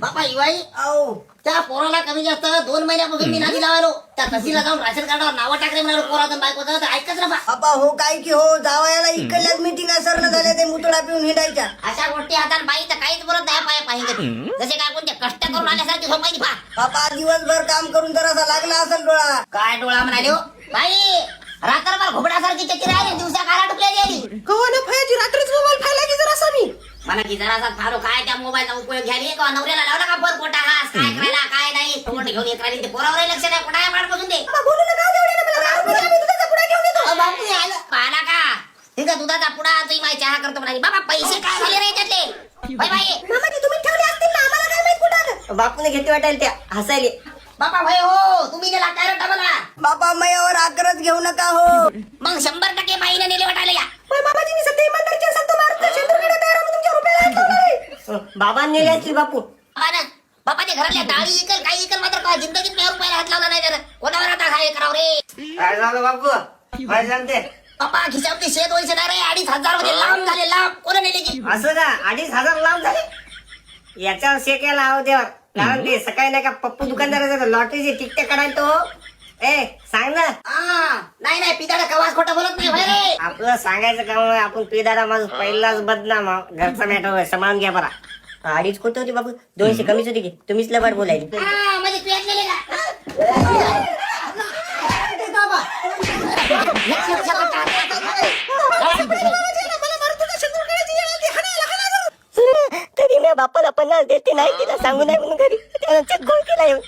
बापा इवाई आओ त्या पोराला कमी जास्त 2 महिन्यापासून मी नादी लावायलो. त्या तहसीलला जाऊन राशन कार्डावर नावं टाकले म्हणालो पोराचं बायकोचं. तर ऐकच ना बा. बापा हो काय की हो जावयाला इकडल्याच मिटिंग असर झाल्या ते मुतडा पिऊन हिंडायच्या. अशा गोष्टी हातात बाई तर काहीच बोलत नाही पाय पाहिजे. जसे काय कोणते कष्ट करून आल्यासारखी झोपायची पा. बापा दिवसभर काम करून जरासा लागला असेल डोळा. काय डोळा म्हणाले हो बाई. रात्रभर घोबडासारखी चक्की राहिली दिवसा काला टुकल्या गेली. कवाना फयाची रात्रीच मोबाईल फायला की जरा असा मी मला की जरासा फारो काय त्या मोबाईलचा उपयोग घ्यायला का नवऱ्याला लावला का पर पोटा घास काय करायला काय नाही तोंड घेऊन येत राहिली. ते पोरावर लक्ष नाही कुठं आहे पाडपासून ते बोलू नका एवढे ना मला आम्ही दुधाचा पुडा घेऊन येतो. बापू आलं पाला का ठीक आहे दुधाचा पुडा तुम्ही माझी चहा करतो म्हणाली. बाबा पैसे काय झाले रे त्यातले बाई बाई. मामाजी तुम्ही ठेवले असतील ना आम्हाला काय माहित कुठं. बापूने घेतली वाटायला त्या हसायले. बापा भाई हो तुम्ही नेला काय रट्टा मला. बापा मयावर आकरच घेऊ नका हो. मग 100% बाईने नेले वाटायला या. पण मामाजी मी सध्या इमानदारीची सांगतो मारतो शेंदूरकडे तयार आम्ही तुमच्या रुपयाला हात लावणार आहे. बाबा नेले असतील बापू. बापाच्या घरातल्या डाळी इकल काही इकल मात्र का जिंदगीत मी रुपयाला हात लावला नाही तर कोणावर आता काय करावं रे. काय झालं बापू काय सांगते. बापा खिशावरती शेत वैसे नाही रे 2,500 मध्ये लांब झाले लांब कोण नेले की. असं का 2,500 लांब झाले. याच्यावर शेकायला हवं देवर. कारण ते सकाळी नाही का पप्पू दुकानदाराचा लॉटरीचे तिकटे काढायला तो. ए सांग ना. नाही नाही पिताडा कवाच खोटं बोलत नाही भाई रे. आपलं सांगायचं काम आहे. आपण पिदारा माझं पहिलाच बदनाम घरचा मॅटर सांभाळून घ्या बरा. 2.5 खोटे होते बाबू 200 कमीच होते की तुम्हीच लबाड बोलायचे. म्हणजे तू ऐकलेले का. तरी मी बापाला 50 देते नाही तिला सांगू नाही म्हणून घरी त्यानं चेक गोळ केला येऊन.